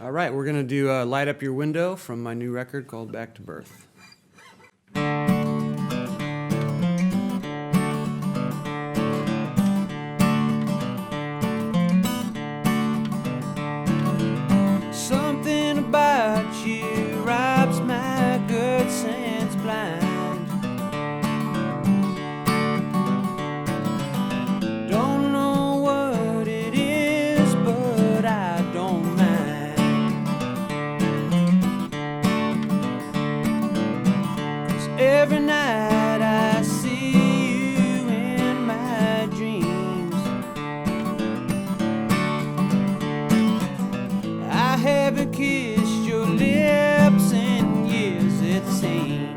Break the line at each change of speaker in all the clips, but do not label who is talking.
All right, we're going to do Light Up Your Window from my new record called Back to Birth. Something about you robs my good sense blind. Don't know what it is, but I don't mind. 'Cause every night I see you in my dreams. I haven't kissed your lips in years, it seems.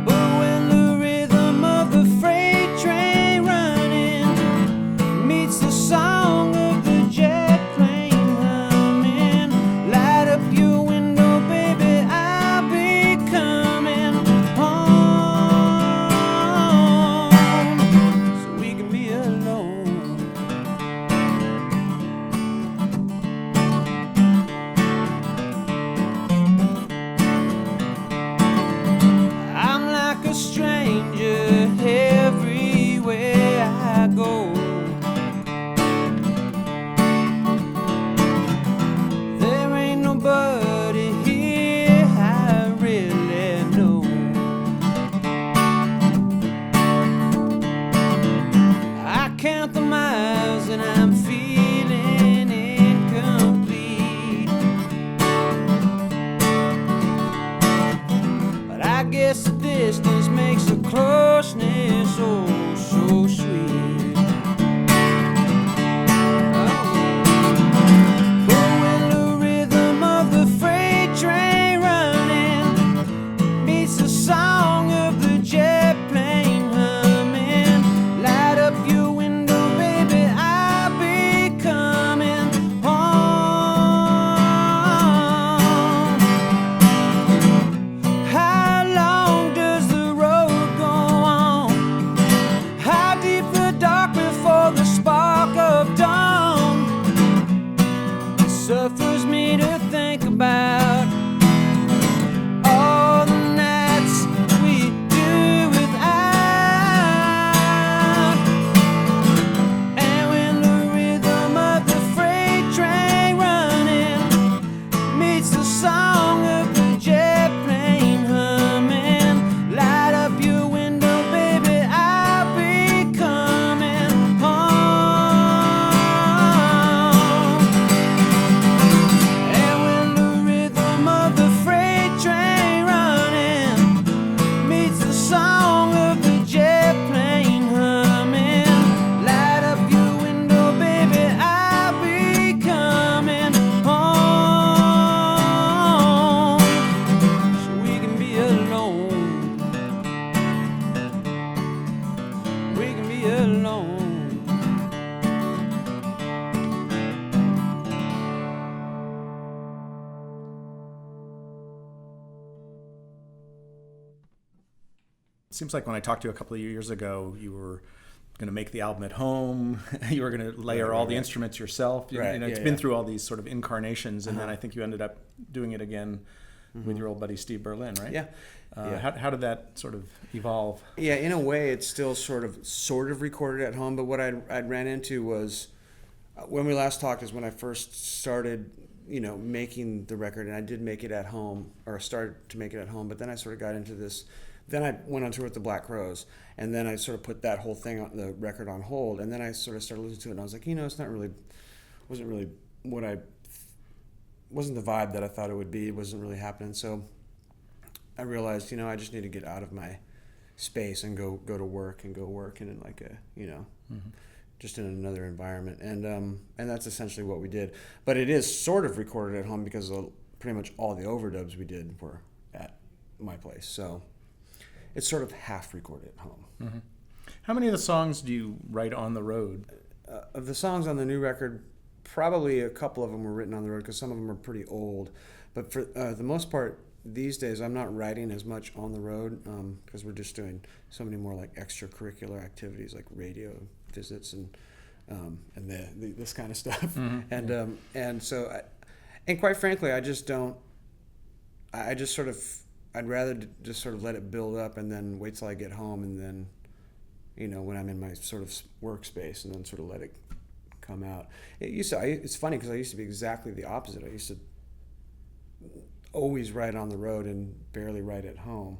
But when the rhythm of the freight train running meets the song of the jet plane humming, light up your window, baby, I'll be coming home so we can be alone. I'm like a stranger everywhere I go. There ain't nobody here I really know. I count the miles and I'm feeling incomplete. But I guess the distance makes the closeness oh so sweet. But when the rhythm of the freight train running meets the song of the jet plane humming, light up your window, baby, I'll be coming home. How long does the road go on? How deep the dark before the spark of dawn? It suffers me to think about all the nights we do without. And when the rhythm of the freight train running meets the song of the jet plane humming, light up your window, baby, I'll be coming home. And when the rhythm of the freight train running meets the song of the jet plane humming, light up your window, baby, I'll be coming home so we can be alone. We can be alone.
It seems like when I talked to you a couple of years ago, you were going to make the album at home. You were going to layer all the instruments yourself.
Right,
It's
yeah,
been
yeah.
through all these sort of incarnations, and then I think you ended up doing it again with your old buddy Steve Berlin, right?
Yeah. Yeah.
How did that sort of evolve?
Yeah, in a way, it's still sort of recorded at home. But what I'd ran into was when we last talked is when I first started, making the record, and I did make it at home, or started to make it at home. But then I sort of got into this. Then I went on tour with the Black Crowes, and then I sort of put that whole thing on the record on hold. And then I sort of started listening to it, and I was like, it's not really, wasn't really wasn't the vibe that I thought it would be. It wasn't really happening. So I realized, I just need to get out of my space and go to work and go work in like a, just in another environment. And that's essentially what we did. But it is sort of recorded at home because pretty much all the overdubs we did were at my place. So it's sort of half recorded at home.
Mm-hmm. How many of the songs do you write on the road?
Of the songs on the new record, probably a couple of them were written on the road because some of them are pretty old. But for the most part, these days I'm not writing as much on the road because we're just doing so many more like extracurricular activities like radio visits and and this kind of stuff. And so, and quite frankly, I just don't. I just sort of. I'd rather just sort of let it build up and then wait till I get home and then, when I'm in my sort of workspace and then sort of let it come out. It's funny because I used to be exactly the opposite. I used to always write on the road and barely write at home,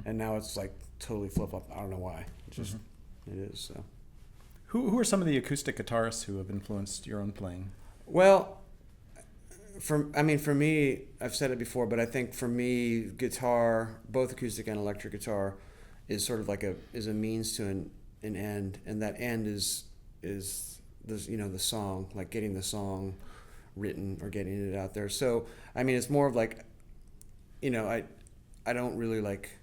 and now it's like totally flip-flop. I don't know why. It just it is. So,
who are some of the acoustic guitarists who have influenced your own playing?
Well, for me, I've said it before, but I think for me, guitar, both acoustic and electric guitar, is sort of like a means to an end, and that end is the song, like getting the song written or getting it out there. So it's more of like, I don't really like.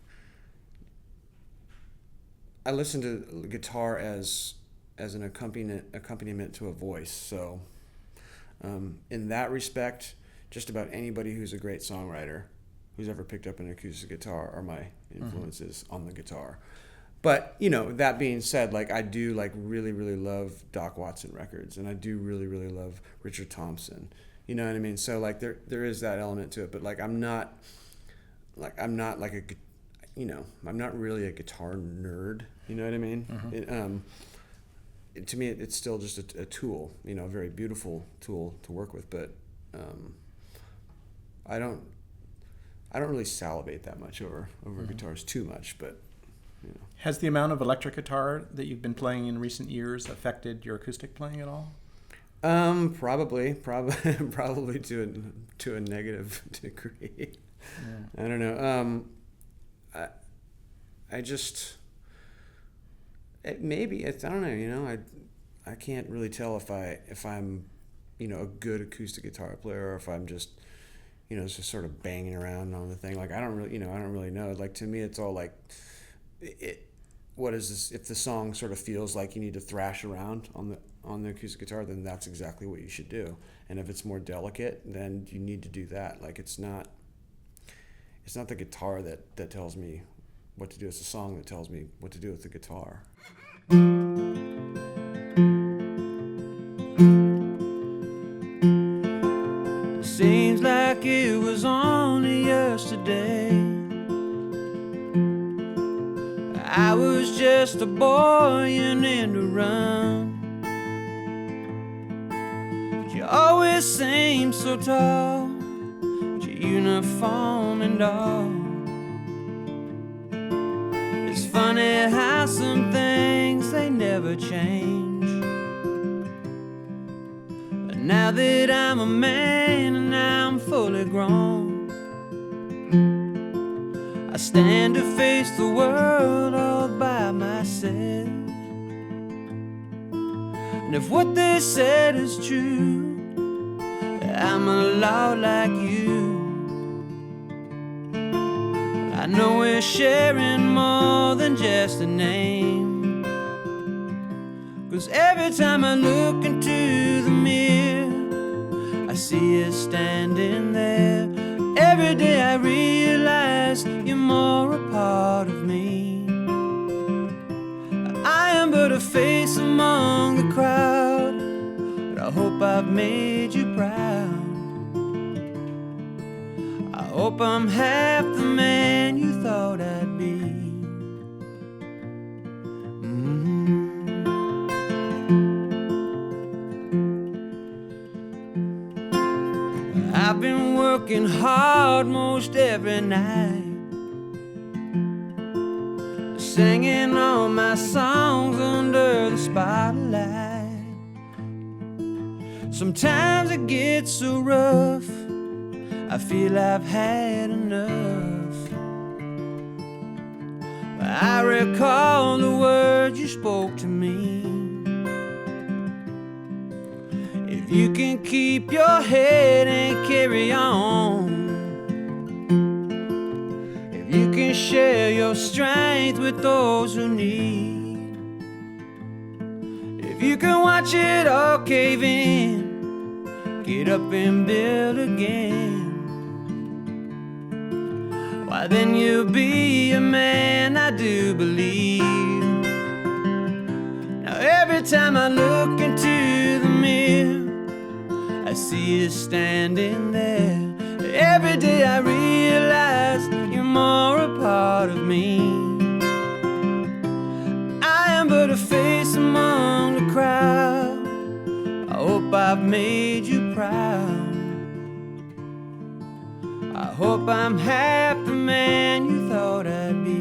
I listen to guitar as an accompaniment to a voice. So. In that respect, just about anybody who's a great songwriter who's ever picked up an acoustic guitar are my influences on the guitar. But, that being said, like I do like really, really love Doc Watson records, and I do really, really love Richard Thompson. You know what I mean? So like there is that element to it, but like I'm not I'm not really a guitar nerd. You know what I mean? To me, it's still just a tool, a very beautiful tool to work with. But I don't really salivate that much over guitars too much. But
has the amount of electric guitar that you've been playing in recent years affected your acoustic playing at all?
Probably to a negative degree. Yeah. I don't know. I just. I don't know. I can't really tell if I'm a good acoustic guitar player or if I'm just just sort of banging around on the thing. Like I don't really know. Like to me, it's all like what is this? If the song sort of feels like you need to thrash around on the acoustic guitar, then that's exactly what you should do. And if it's more delicate, then you need to do that. Like it's not the guitar that tells me what to do. It's the song that tells me what to do with the guitar.
Seems like it was only yesterday. I was just a boy yearning to run. But you always seemed so tall, your uniform and all. It's funny how some things they never change. But now that I'm a man and I'm fully grown, I stand to face the world all by myself. And if what they said is true, I'm a lot like you. I know we're sharing more than just a name. 'Cause every time I look into the mirror, I see you standing there. Every day I realize you're more a part of me. I am but a face among the crowd, but I hope I've made you proud. I hope I'm half the man you thought I'd be. I've been working hard most every night, singing all my songs under the spotlight. Sometimes it gets so rough, I feel I've had enough. But I recall the words you spoke to me. If you can keep your head and carry on, if you can share your strength with those who need, if you can watch it all cave in, get up and build again, why then you'll be a man, I do believe. Now every time I look into the mirror, I see you standing there. Every day I realize you're more a part of me. I am but a face among the crowd. I hope I've made you proud. I hope I'm half the man you thought I'd be.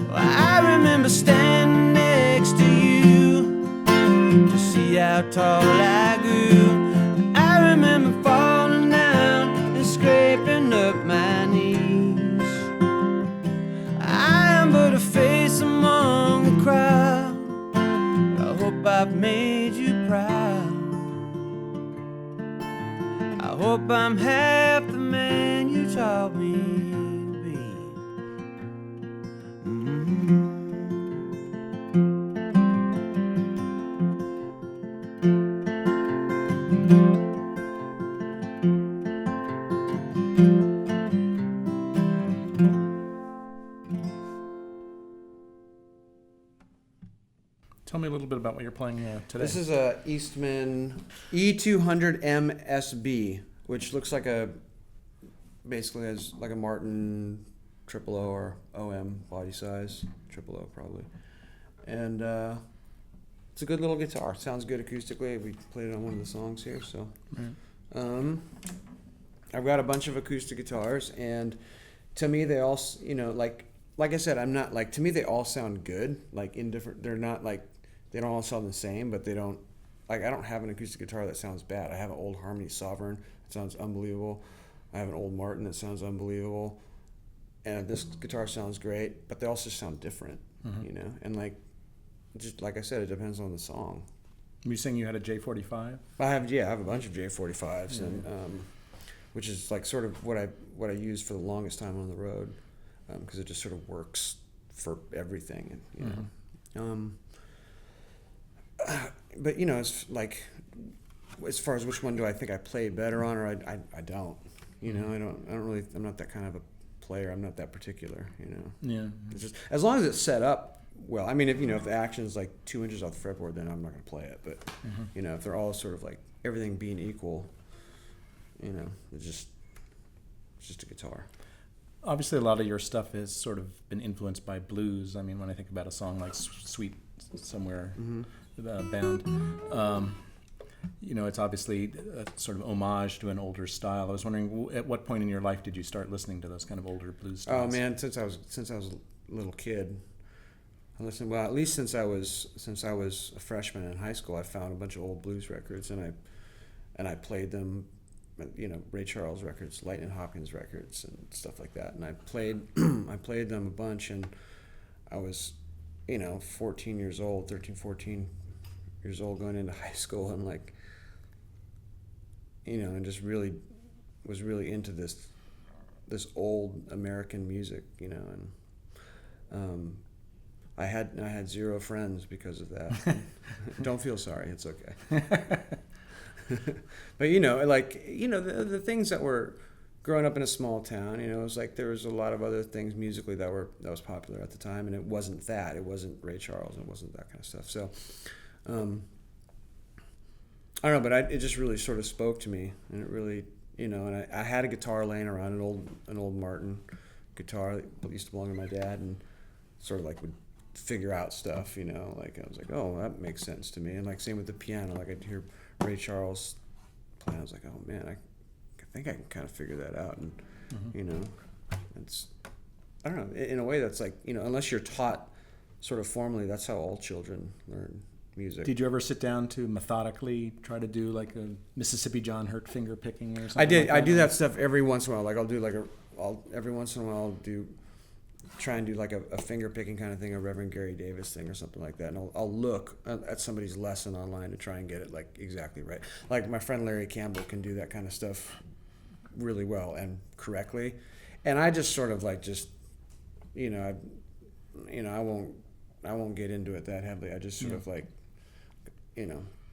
Well, I remember standing next to you to see how tall I grew. I remember falling down and scraping up my knees. I am but a face among the crowd. I hope I've made you proud. I hope I'm half the man you taught me to be.
Tell me a little bit about what you're playing today.
This is a Eastman E200 MSB, which looks like basically has like a Martin triple O or OM body size, triple O probably, and it's a good little guitar. Sounds good acoustically. We played it on one of the songs here, so. Right. I've got a bunch of acoustic guitars, and to me they all, like I said, I'm not like, to me they all sound good, like in different. They're not like, they don't all sound the same, but they don't, like, I don't have an acoustic guitar that sounds bad. I have an old Harmony Sovereign that sounds unbelievable. I have an old Martin that sounds unbelievable. And this guitar sounds great, but they also sound different, And like, just like I said, it depends on the song.
Were you saying you had a J45?
I have a bunch of J45s, and which is like sort of what I used for the longest time on the road, because it just sort of works for everything, and but it's like, as far as which one do I think I played better on, or I don't, I don't really, I'm not that kind of a player. I'm not that particular,
Yeah.
It's just, as long as it's set up well. I mean, if if the action is like 2 inches off the fretboard, then I'm not going to play it. But if they're all sort of like everything being equal, it's just a guitar.
Obviously, a lot of your stuff has sort of been influenced by blues. I mean, when I think about a song like "Sweet Somewhere Bound," it's obviously a sort of homage to an older style. I was wondering, at what point in your life did you start listening to those kind of older blues styles?
Oh man, since I was a little kid, I listened. Well, at least since I was a freshman in high school, I found a bunch of old blues records, and I played them. Ray Charles records, Lightning Hopkins records, and stuff like that. And I played them a bunch, and I was, 14 years old, going into high school, and like, and just really was really into this old American music, and I had zero friends because of that. Don't feel sorry, it's okay. But the things that were growing up in a small town, it was like there was a lot of other things musically that was popular at the time, and it wasn't Ray Charles, and it wasn't that kind of stuff. So I don't know, but it just really sort of spoke to me, and it really, and I had a guitar laying around, an old Martin guitar that used to belong to my dad, and sort of like would figure out stuff, like I was like, oh, that makes sense to me. And like same with the piano, like I'd hear Ray Charles playing, I was like, oh man, I think I can kind of figure that out. And it's, I don't know, in a way that's like, unless you're taught sort of formally, that's how all children learn music.
Did you ever sit down to methodically try to do like a Mississippi John Hurt finger picking or something?
I did.
Like that?
I do that stuff every once in a while. Like I'll do every once in a while I'll try and do like a finger picking kind of thing, a Reverend Gary Davis thing or something like that. And I'll look at somebody's lesson online to try and get it like exactly right. Like my friend Larry Campbell can do that kind of stuff really well and correctly. And I just sort of like I won't get into it that heavily. I just sort of like,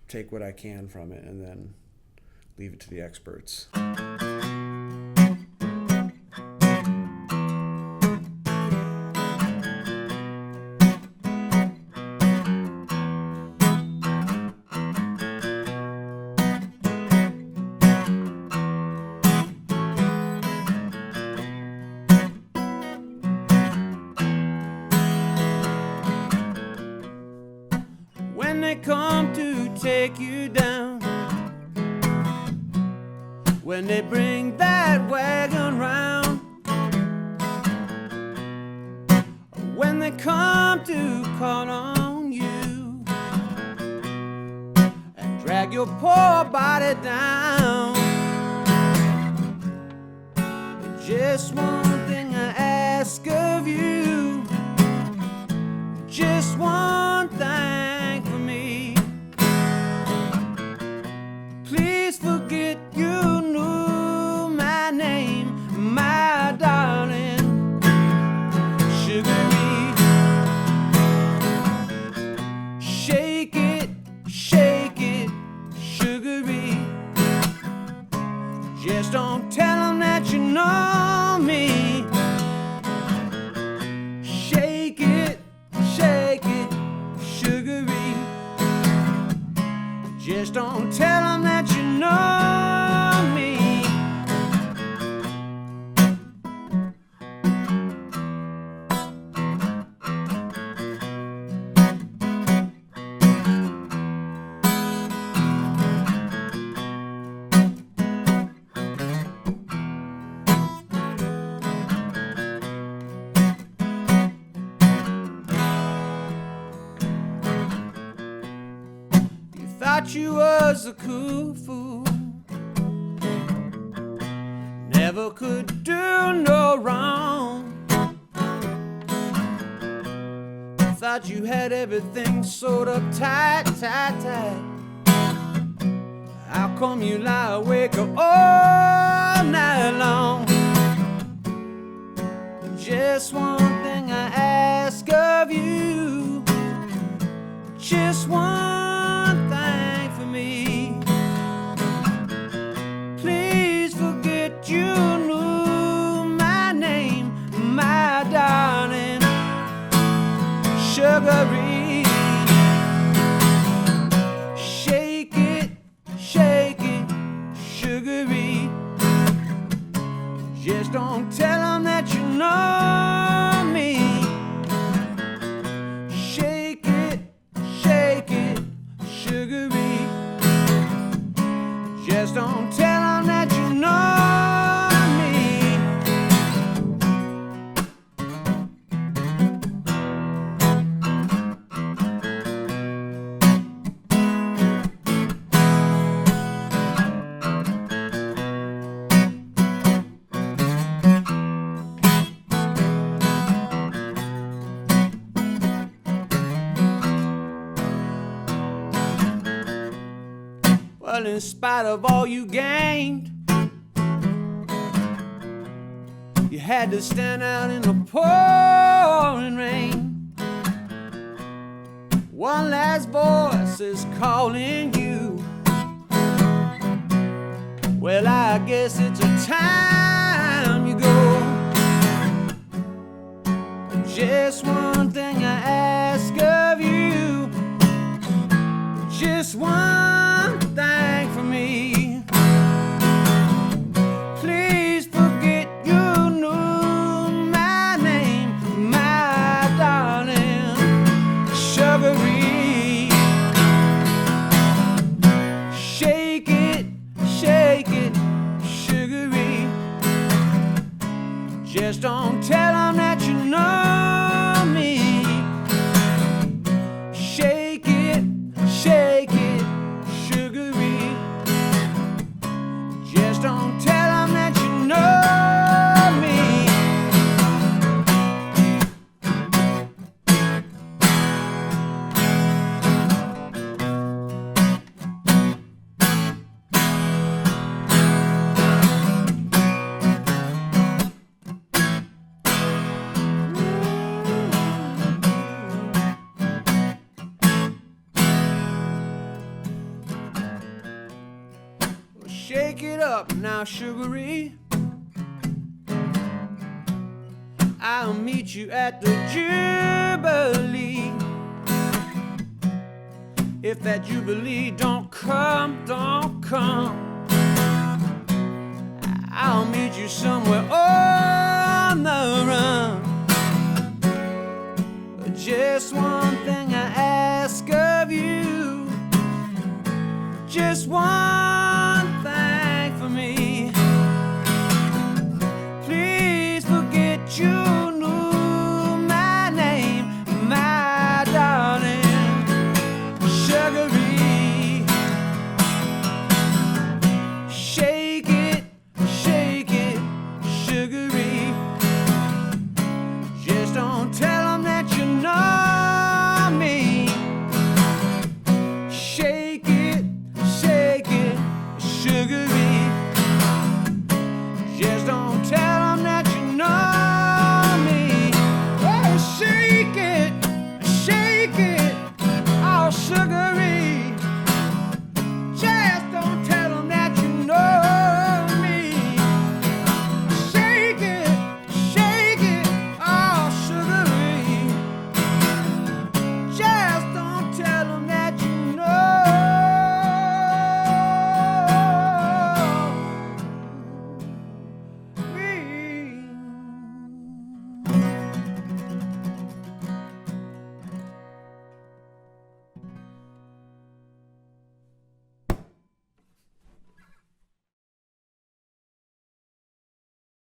take what I can from it and then leave it to the experts.
they come to take you down, when they bring that wagon round, when they come to call on you and drag your poor body down. Just one thing I ask of you, just one thing for me. Please forget you knew my name, my darling Sugaree. Shake it, Sugaree. Just don't tell them that you know me. Shake it, Sugaree. Just don't tell them that you know me. Thought you was a cool fool, never could do no wrong. Thought you had everything sewed up tight. How come you lie awake all night long? Just one thing I ask of you, just one thing for me. Please forget you knew my name, my darling Sugaree. Shake it, Sugaree. Just don't tell them that you know me. Shake it, Sugaree. Just don't tell them that you know me. Well, in spite of all you gained, you had to stand out in the pouring rain. One last voice is calling you. Well, I guess it's a time you go. Just one thing I ask of you, just one thing for me. Please forget you knew my name, my darling Sugaree. Shake it, Sugaree. Just don't tell them that you know me. Shake it, Sugaree. Just don't tell them that you know me. Shake it up now, Sugaree. I'll meet you at the Jubilee. If that Jubilee don't come, I'll meet you somewhere on the run. Just one thing I ask of you, just one